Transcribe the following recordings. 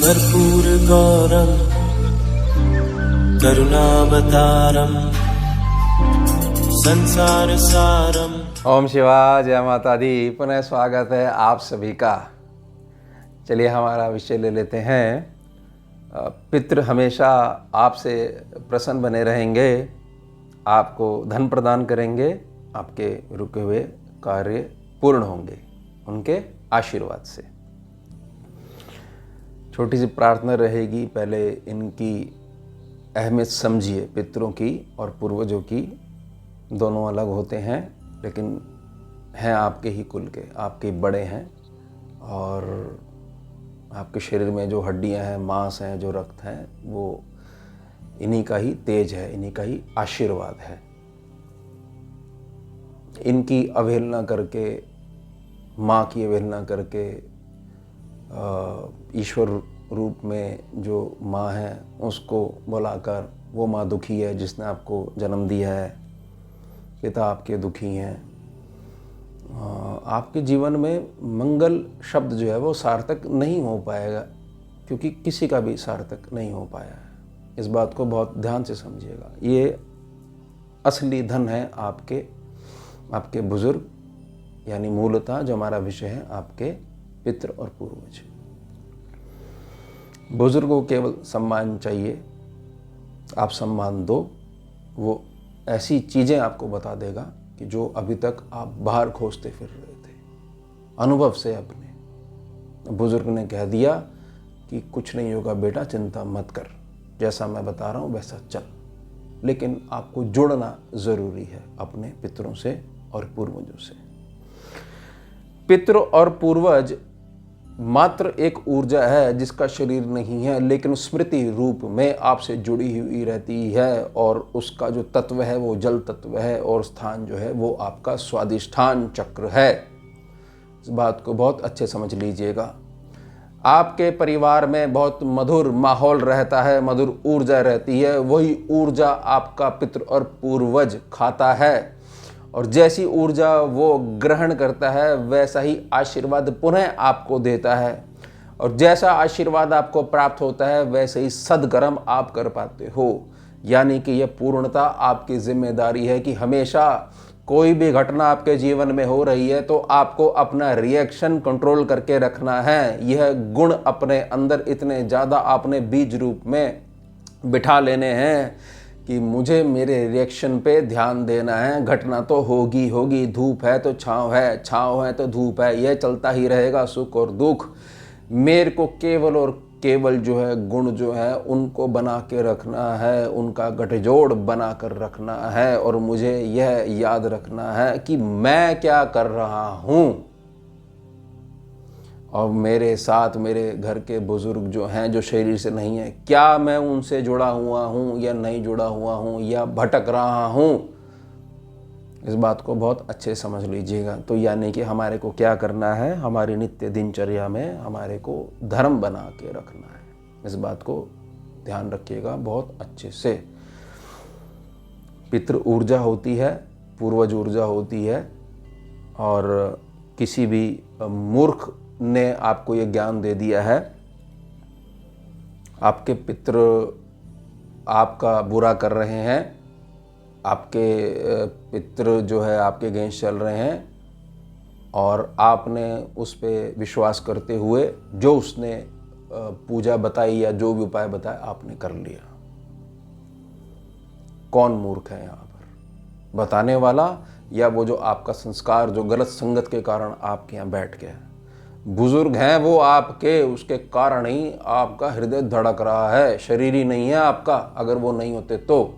कर्पूर गौरम करुणावतारम संसार सारम। ओम शिवाय, जय माता दी। पुनः स्वागत है आप सभी का। चलिए हमारा विषय ले लेते हैं। पितृ हमेशा आपसे प्रसन्न बने रहेंगे, आपको धन प्रदान करेंगे, आपके रुके हुए कार्य पूर्ण होंगे उनके आशीर्वाद से। छोटी सी प्रार्थना रहेगी, पहले इनकी अहमियत समझिए। पितरों की और पूर्वजों की दोनों अलग होते हैं, लेकिन हैं आपके ही कुल के, आपके बड़े हैं। और आपके शरीर में जो हड्डियां हैं, मांस हैं, जो रक्त हैं, वो इन्हीं का ही तेज है, इन्हीं का ही आशीर्वाद है। इनकी अवहेलना करके, माँ की अवहेलना करके, ईश्वर रूप में जो माँ है उसको बुलाकर, वो माँ दुखी है जिसने आपको जन्म दिया है, पिता आपके दुखी हैं, आपके जीवन में मंगल शब्द जो है वो सार्थक नहीं हो पाएगा, क्योंकि किसी का भी सार्थक नहीं हो पाया है। इस बात को बहुत ध्यान से समझिएगा। ये असली धन है आपके बुजुर्ग, यानी मूलतः जो हमारा विषय है, आपके पितृ और पूर्वज। बुजुर्गों को केवल सम्मान चाहिए, आप सम्मान दो। वो ऐसी चीज़ें आपको बता देगा कि जो अभी तक आप बाहर खोजते फिर रहे थे, अनुभव से अपने। बुजुर्ग ने कह दिया कि कुछ नहीं होगा बेटा, चिंता मत कर, जैसा मैं बता रहा हूँ वैसा चल। लेकिन आपको जुड़ना ज़रूरी है अपने पितरों से और पूर्वजों से। पितृ और पूर्वज मात्र एक ऊर्जा है जिसका शरीर नहीं है, लेकिन स्मृति रूप में आपसे जुड़ी हुई रहती है। और उसका जो तत्व है वो जल तत्व है, और स्थान जो है वो आपका स्वादिष्ठान चक्र है। इस बात को बहुत अच्छे समझ लीजिएगा। आपके परिवार में बहुत मधुर माहौल रहता है, मधुर ऊर्जा रहती है। वही ऊर्जा आपका पितृ और पूर्वज खाता है, और जैसी ऊर्जा वो ग्रहण करता है वैसा ही आशीर्वाद पुनः आपको देता है। और जैसा आशीर्वाद आपको प्राप्त होता है वैसे ही सदकर्म आप कर पाते हो। यानी कि यह पूर्णता आपकी जिम्मेदारी है कि हमेशा कोई भी घटना आपके जीवन में हो रही है तो आपको अपना रिएक्शन कंट्रोल करके रखना है। यह गुण अपने अंदर इतने ज़्यादा आपने बीज रूप में बिठा लेने हैं कि मुझे मेरे रिएक्शन पे ध्यान देना है। घटना तो होगी होगी, धूप है तो छाँव है, छाँव है तो धूप है, यह चलता ही रहेगा, सुख और दुख। मेरे को केवल और केवल जो है गुण जो है उनको बना के रखना है, उनका गठजोड़ बना कर रखना है। और मुझे यह याद रखना है कि मैं क्या कर रहा हूँ, और मेरे साथ मेरे घर के बुजुर्ग जो हैं, जो शरीर से नहीं है, क्या मैं उनसे जुड़ा हुआ हूँ या नहीं जुड़ा हुआ हूँ, या भटक रहा हूँ। इस बात को बहुत अच्छे समझ लीजिएगा। तो यानी कि हमारे को क्या करना है, हमारी नित्य दिनचर्या में हमारे को धर्म बना के रखना है। इस बात को ध्यान रखिएगा बहुत अच्छे से। पितृ ऊर्जा होती है, पूर्वज ऊर्जा होती है। और किसी भी मूर्ख ने आपको ये ज्ञान दे दिया है, आपके पितृ आपका बुरा कर रहे हैं, आपके पितृ जो है आपके अगेंस्ट चल रहे हैं, और आपने उस पर विश्वास करते हुए जो उसने पूजा बताई या जो भी उपाय बताया आपने कर लिया। कौन मूर्ख है यहाँ पर, बताने वाला या वो जो आपका संस्कार जो गलत संगत के कारण आपके यहाँ बैठ गया? बुजुर्ग हैं वो आपके, उसके कारण ही आपका हृदय धड़क रहा है, शरीर ही नहीं है आपका। अगर वो नहीं होते तो,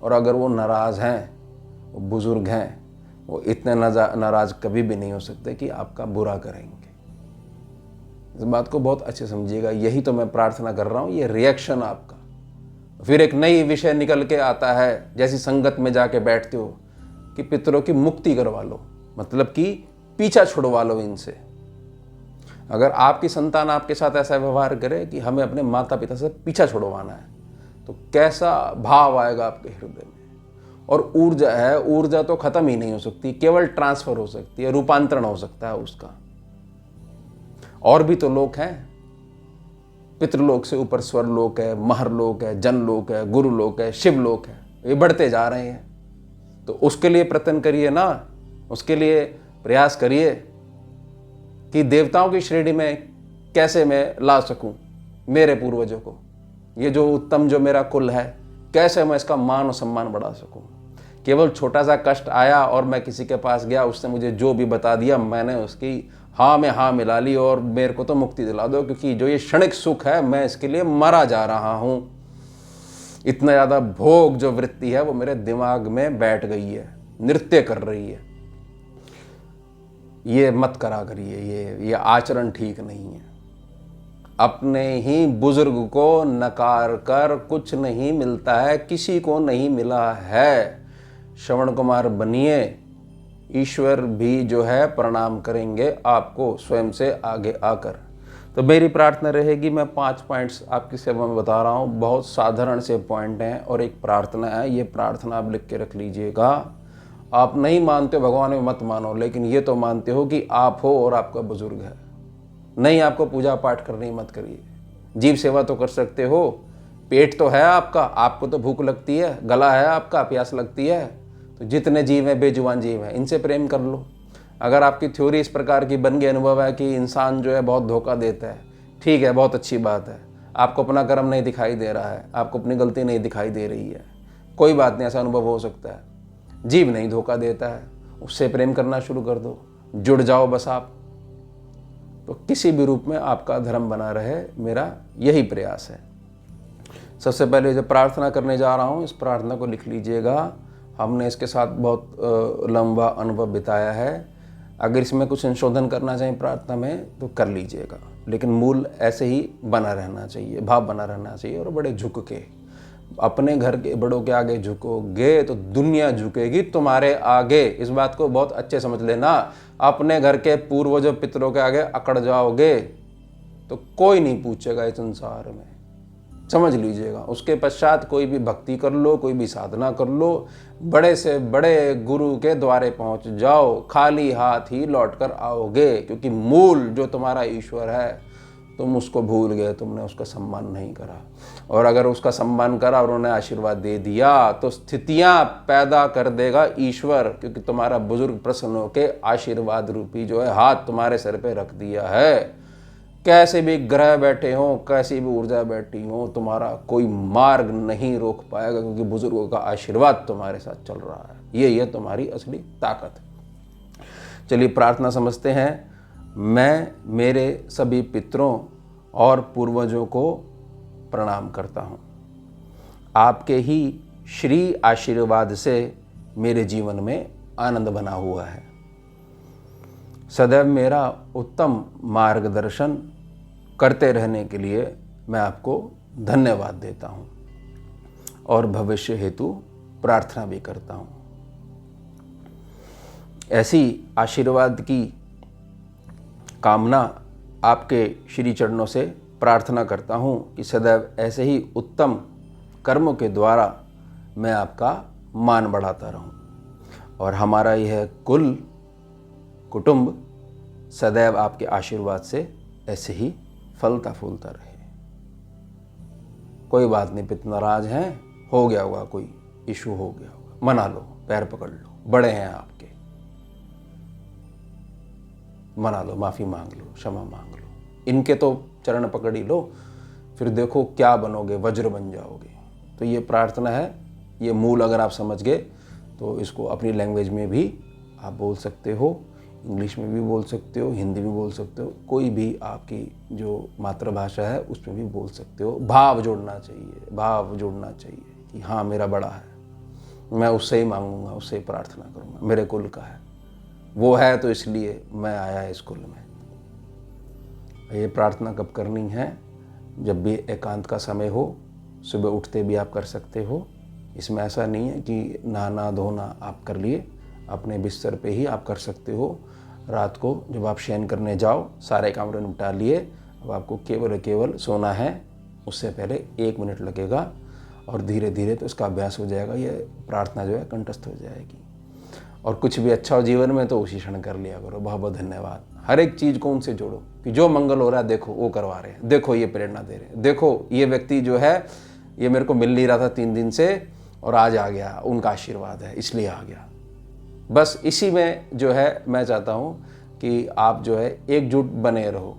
और अगर वो नाराज़ हैं, वो बुजुर्ग हैं, वो इतने नाराज़ कभी भी नहीं हो सकते कि आपका बुरा करेंगे। इस बात को बहुत अच्छे समझिएगा। यही तो मैं प्रार्थना कर रहा हूँ, ये रिएक्शन आपका। फिर एक नई विषय निकल के आता है, जैसी संगत में जाके बैठते हो कि पितरों की मुक्ति करवा लो, मतलब कि पीछा छुड़वा लो इनसे। अगर आपकी संतान आपके साथ ऐसा व्यवहार करे कि हमें अपने माता पिता से पीछा छुड़वाना है, तो कैसा भाव आएगा आपके हृदय में। और ऊर्जा है, ऊर्जा तो खत्म ही नहीं हो सकती, केवल ट्रांसफर हो सकती है, रूपांतरण हो सकता है उसका। और भी तो लोग हैं, पितृलोक से ऊपर स्वरलोक है, महरलोक है, जनलोक है, गुरुलोक है, शिवलोक है, ये बढ़ते जा रहे हैं। तो उसके लिए प्रयत्न करिए ना, उसके लिए प्रयास करिए कि देवताओं की श्रेणी में कैसे मैं ला सकूं मेरे पूर्वजों को। ये जो उत्तम जो मेरा कुल है, कैसे मैं इसका मान और सम्मान बढ़ा सकूं। केवल छोटा सा कष्ट आया और मैं किसी के पास गया, उसने मुझे जो भी बता दिया मैंने उसकी हाँ में हाँ मिला ली और मेरे को तो मुक्ति दिला दो, क्योंकि जो ये क्षणिक सुख है मैं इसके लिए मरा जा रहा हूं। इतना ज़्यादा भोग जो वृत्ति है वो मेरे दिमाग में बैठ गई है, नृत्य कर रही है। ये मत करा करिए, ये आचरण ठीक नहीं है। अपने ही बुजुर्ग को नकार कर कुछ नहीं मिलता है, किसी को नहीं मिला है। श्रवण कुमार बनिए, ईश्वर भी जो है प्रणाम करेंगे आपको स्वयं से आगे आकर। तो मेरी प्रार्थना रहेगी, मैं 5 पॉइंट्स आपकी सेवा में बता रहा हूँ, बहुत साधारण से पॉइंट हैं और एक प्रार्थना है। ये प्रार्थना आप लिख के रख लीजिएगा। आप नहीं मानते हो भगवान में मत मानो, लेकिन ये तो मानते हो कि आप हो और आपका बुजुर्ग है। नहीं, आपको पूजा पाठ करनी मत करिए, जीव सेवा तो कर सकते हो। पेट तो है आपका, आपको तो भूख लगती है, गला है आपका, प्यास लगती है। तो जितने जीव हैं, बेजुबान जीव हैं, इनसे प्रेम कर लो। अगर आपकी थ्योरी इस प्रकार की बन गई, अनुभव है कि इंसान जो है बहुत धोखा देता है, ठीक है, बहुत अच्छी बात है। आपको अपना कर्म नहीं दिखाई दे रहा है, आपको अपनी गलती नहीं दिखाई दे रही है, कोई बात नहीं, ऐसा अनुभव हो सकता है। जीव नहीं धोखा देता है, उससे प्रेम करना शुरू कर दो, जुड़ जाओ बस आप। तो किसी भी रूप में आपका धर्म बना रहे, मेरा यही प्रयास है। सबसे पहले जो प्रार्थना करने जा रहा हूँ, इस प्रार्थना को लिख लीजिएगा। हमने इसके साथ बहुत लंबा अनुभव बिताया है। अगर इसमें कुछ संशोधन करना चाहिए प्रार्थना में तो कर लीजिएगा, लेकिन मूल ऐसे ही बना रहना चाहिए, भाव बना रहना चाहिए। और बड़े झुक के अपने घर के बड़ों के आगे झुकोगे तो दुनिया झुकेगी तुम्हारे आगे। इस बात को बहुत अच्छे समझ लेना। अपने घर के पूर्वजों पितरों के आगे अकड़ जाओगे तो कोई नहीं पूछेगा इस संसार में, समझ लीजिएगा। उसके पश्चात कोई भी भक्ति कर लो, कोई भी साधना कर लो, बड़े से बड़े गुरु के द्वारे पहुंच जाओ, खाली हाथ ही लौट कर आओगे। क्योंकि मूल जो तुम्हारा ईश्वर है, तुम उसको भूल गए, तुमने उसका सम्मान नहीं करा। और अगर उसका सम्मान करा और उन्हें आशीर्वाद दे दिया तो स्थितियां पैदा कर देगा ईश्वर, क्योंकि तुम्हारा बुजुर्ग प्रसन्न होकर आशीर्वाद रूपी जो है हाथ तुम्हारे सर पे रख दिया है। कैसे भी ग्रह बैठे हों, कैसी भी ऊर्जा बैठी हो, तुम्हारा कोई मार्ग नहीं रोक पाएगा, क्योंकि बुजुर्गों का आशीर्वाद तुम्हारे साथ चल रहा है। ये तुम्हारी असली ताकत है। चलिए प्रार्थना समझते हैं। मैं मेरे सभी पितरों और पूर्वजों को प्रणाम करता हूँ। आपके ही श्री आशीर्वाद से मेरे जीवन में आनंद बना हुआ है। सदैव मेरा उत्तम मार्गदर्शन करते रहने के लिए मैं आपको धन्यवाद देता हूँ और भविष्य हेतु प्रार्थना भी करता हूँ। ऐसी आशीर्वाद की कामना आपके श्री चरणों से प्रार्थना करता हूँ कि सदैव ऐसे ही उत्तम कर्मों के द्वारा मैं आपका मान बढ़ाता रहूँ और हमारा यह कुल कुटुंब सदैव आपके आशीर्वाद से ऐसे ही फलता फूलता रहे। कोई बात नहीं, पिता नाराज हैं, हो गया होगा, कोई इशू हो गया होगा, मना लो, पैर पकड़ लो, बड़े हैं आपके, मना लो, माफ़ी मांग लो, क्षमा मांग लो। इनके तो चरण पकड़ ही लो, फिर देखो क्या बनोगे, वज्र बन जाओगे। तो ये प्रार्थना है, ये मूल अगर आप समझ गए तो इसको अपनी लैंग्वेज में भी आप बोल सकते हो, इंग्लिश में भी बोल सकते हो, हिंदी में बोल सकते हो, कोई भी आपकी जो मातृभाषा है उसमें भी बोल सकते हो। भाव जोड़ना चाहिए, भाव जोड़ना चाहिए कि हाँ मेरा बड़ा है, मैं उससे ही मांगूंगा, उससे ही प्रार्थना करूंगा, मेरे कुल का है, वो है तो इसलिए मैं आया इस कुल में। ये प्रार्थना कब करनी है? जब भी एकांत का समय हो, सुबह उठते भी आप कर सकते हो। इसमें ऐसा नहीं है कि नहाना धोना आप कर लिए, अपने बिस्तर पे ही आप कर सकते हो। रात को जब आप शयन करने जाओ, सारे काम निपटा लिए, अब आपको केवल सोना है। उससे पहले 1 मिनट लगेगा और धीरे धीरे तो इसका अभ्यास हो जाएगा, ये प्रार्थना जो है कंठस्थ हो जाएगी। और कुछ भी अच्छा हो जीवन में तो उसी क्षण कर लिया करो। बहुत बहुत धन्यवाद। हर एक चीज़ को उनसे जोड़ो कि जो मंगल हो रहा है देखो वो करवा रहे हैं, देखो ये प्रेरणा दे रहे हैं, देखो ये व्यक्ति जो है ये मेरे को मिल नहीं रहा था 3 दिन से और आज आ गया, उनका आशीर्वाद है इसलिए आ गया। बस इसी में जो है मैं चाहता हूँ कि आप जो है एकजुट बने रहो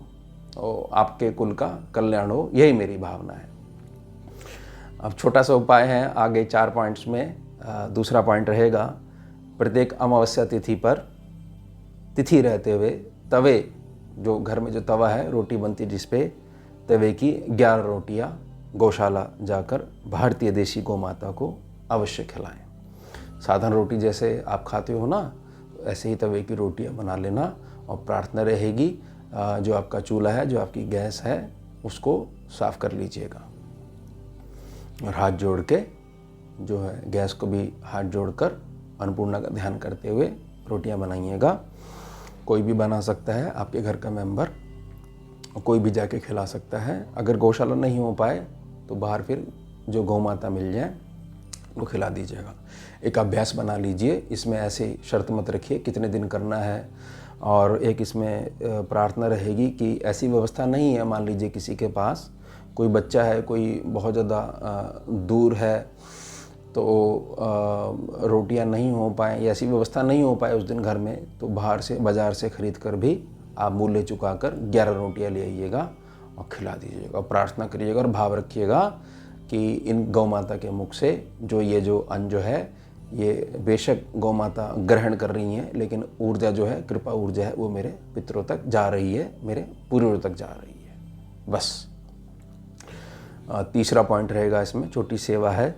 और आपके कुल का कल्याण हो, यही मेरी भावना है। अब छोटा सा उपाय है आगे 4 पॉइंट्स में। दूसरा पॉइंट रहेगा, प्रत्येक अमावस्या तिथि पर तिथि रहते हुए तवे, जो घर में जो तवा है रोटी बनती जिस पे, तवे की 11 रोटियां गौशाला जाकर भारतीय देशी गौ माता को अवश्य खिलाएं। साधारण रोटी जैसे आप खाते हो ना, ऐसे ही तवे की रोटियां बना लेना और प्रार्थना रहेगी जो आपका चूल्हा है, जो आपकी गैस है, उसको साफ कर लीजिएगा और हाथ जोड़ के जो है गैस को भी हाथ जोड़कर अन्नपूर्णा का ध्यान करते हुए रोटियां बनाइएगा। कोई भी बना सकता है, आपके घर का मेंबर, और कोई भी जाके खिला सकता है। अगर गौशाला नहीं हो पाए तो बाहर फिर जो गौ माता मिल जाए वो खिला दीजिएगा। एक अभ्यास बना लीजिए, इसमें ऐसे शर्त मत रखिए कितने दिन करना है, और एक इसमें प्रार्थना रहेगी कि ऐसी व्यवस्था नहीं है, मान लीजिए किसी के पास कोई बच्चा है, कोई बहुत ज़्यादा दूर है, तो रोटियां नहीं हो पाए या ऐसी व्यवस्था नहीं हो पाए उस दिन घर में, तो बाहर से बाज़ार से ख़रीद कर भी आप मूल्य चुकाकर 11 रोटियां ले आइएगा और खिला दीजिएगा और प्रार्थना करिएगा और भाव रखिएगा कि इन गौ माता के मुख से जो अन्न जो है ये बेशक गौ माता ग्रहण कर रही हैं, लेकिन ऊर्जा जो है, कृपा ऊर्जा है, वो मेरे पितरों तक जा रही है, मेरे पूर्वजों तक जा रही है। बस। तीसरा पॉइंट रहेगा इसमें, छोटी सेवा है।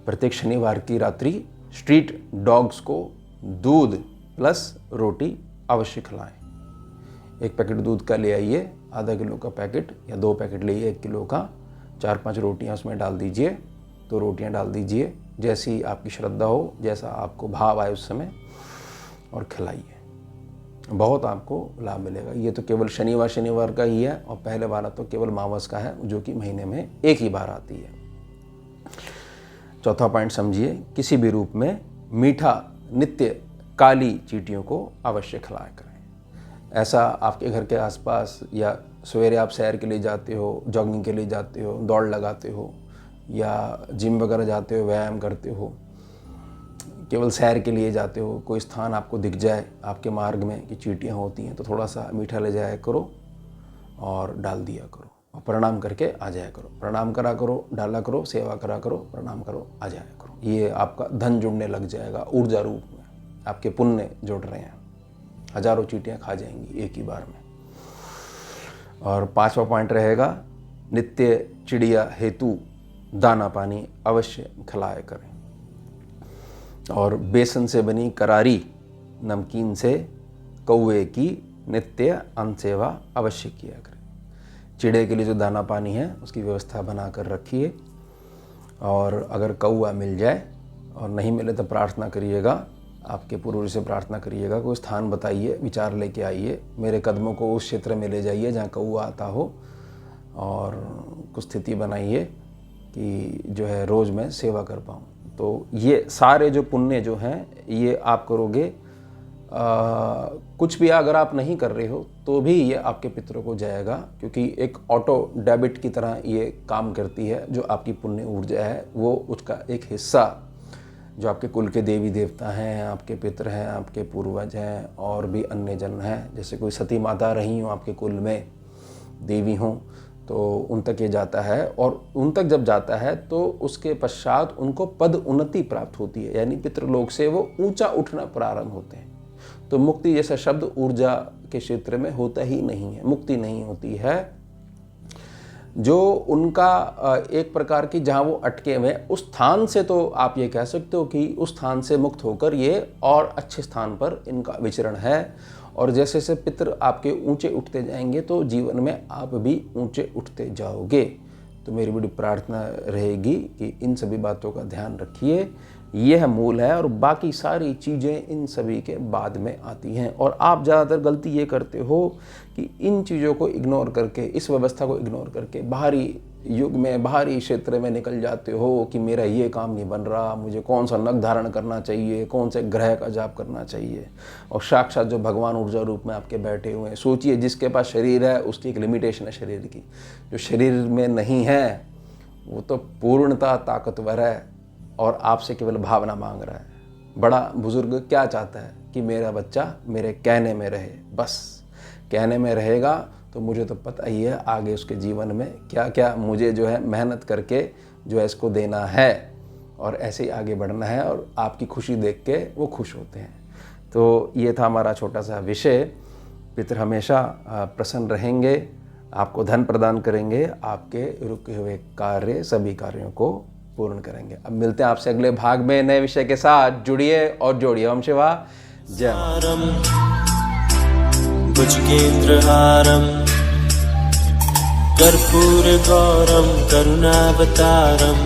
प्रत्येक शनिवार की रात्रि स्ट्रीट डॉग्स को दूध प्लस रोटी अवश्य खिलाएं। 1 पैकेट दूध का ले आइए, आधा किलो का पैकेट या 2 पैकेट ले आइए 1 किलो का, 4-5 रोटियां उसमें डाल दीजिए, 2 रोटियां डाल दीजिए, जैसी आपकी श्रद्धा हो, जैसा आपको भाव आए उस समय, और खिलाइए। बहुत आपको लाभ मिलेगा। ये तो केवल शनिवार का ही है, और पहले वाला तो केवल मावस का है, जो कि महीने में 1 ही बार आती है। चौथा पॉइंट समझिए, किसी भी रूप में मीठा नित्य काली चींटियों को अवश्य खिलाया करें। ऐसा आपके घर के आसपास, या सवेरे आप सैर के लिए जाते हो, जॉगिंग के लिए जाते हो, दौड़ लगाते हो, या जिम वगैरह जाते हो, व्यायाम करते हो, केवल सैर के लिए जाते हो, कोई स्थान आपको दिख जाए आपके मार्ग में कि चींटियाँ होती हैं, तो थोड़ा सा मीठा ले जाया करो और डाल दिया करो और प्रणाम करके आ जाया करो। प्रणाम करा करो, डाला करो, सेवा करा करो, प्रणाम करो, आ जाया करो। ये आपका धन जुड़ने लग जाएगा ऊर्जा रूप में, आपके पुण्य जुड़ रहे हैं। हजारों चींटियाँ खा जाएंगी एक ही बार में। और 5वां पॉइंट रहेगा, नित्य चिड़िया हेतु दाना पानी अवश्य खिलाया करें। और बेसन से बनी करारी नमकीन से कौवे की नित्य अन्न सेवा अवश्य किया करें। चिड़े के लिए जो दाना पानी है उसकी व्यवस्था बना कर रखिए, और अगर कौवा मिल जाए और नहीं मिले तो प्रार्थना करिएगा, आपके पूर्वज से प्रार्थना करिएगा, कोई स्थान बताइए, विचार लेके आइए, मेरे कदमों को उस क्षेत्र में ले जाइए जहाँ कौवा आता हो, और कुछ स्थिति बनाइए कि जो है रोज़ मैं सेवा कर पाऊँ। तो ये सारे जो पुण्य जो हैं ये आप करोगे। कुछ भी अगर आप नहीं कर रहे हो तो भी ये आपके पितरों को जाएगा, क्योंकि एक ऑटो डेबिट की तरह ये काम करती है। जो आपकी पुण्य ऊर्जा है वो उसका एक हिस्सा, जो आपके कुल के देवी देवता हैं, आपके पितर हैं, आपके पूर्वज हैं, और भी अन्य जन हैं, जैसे कोई सती माता रही हों आपके कुल में, देवी हों, तो उन तक ये जाता है। और उन तक जब जाता है तो उसके पश्चात उनको पद उन्नति प्राप्त होती है, यानी पितृलोक से वो ऊंचा उठना प्रारंभ होते हैं। तो मुक्ति जैसा शब्द ऊर्जा के क्षेत्र में होता ही नहीं है, मुक्ति नहीं होती है। जो उनका एक प्रकार की जहाँ वो अटके हुए उस स्थान से, तो आप ये कह सकते हो कि उस स्थान से मुक्त होकर ये और अच्छे स्थान पर इनका विचरण है। और जैसे जैसे पितृ आपके ऊंचे उठते जाएंगे तो जीवन में आप भी ऊंचे उठते जाओगे। तो मेरी बड़ी प्रार्थना रहेगी कि इन सभी बातों का ध्यान रखिए। यह मूल है और बाकी सारी चीज़ें इन सभी के बाद में आती हैं। और आप ज़्यादातर गलती ये करते हो कि इन चीज़ों को इग्नोर करके, इस व्यवस्था को इग्नोर करके बाहरी युग में बाहरी क्षेत्र में निकल जाते हो कि मेरा ये काम नहीं बन रहा, मुझे कौन सा नग धारण करना चाहिए, कौन से ग्रह का जाप करना चाहिए, और साक्षात जो भगवान ऊर्जा रूप में आपके बैठे हुए हैं। सोचिए, जिसके पास शरीर है उसकी एक लिमिटेशन है शरीर की, जो शरीर में नहीं है वो तो पूर्णतः ताकतवर है और आपसे केवल भावना मांग रहा है। बड़ा बुजुर्ग क्या चाहता है कि मेरा बच्चा मेरे कहने में रहे, बस कहने में रहेगा तो मुझे तो पता ही है आगे उसके जीवन में क्या क्या मुझे जो है मेहनत करके जो है इसको देना है और ऐसे ही आगे बढ़ना है, और आपकी खुशी देख के वो खुश होते हैं। तो ये था हमारा छोटा सा विषय। पितर हमेशा प्रसन्न रहेंगे, आपको धन प्रदान करेंगे, आपके रुके हुए कार्य सभी कार्यों को पूर्ण करेंगे। अब मिलते हैं आपसे अगले भाग में नए विषय के साथ। जुड़िए और जोड़िए। ओम शिवा जय मां। भुजगेन्द्रहारं कर्पूरगौरं करुणावतारं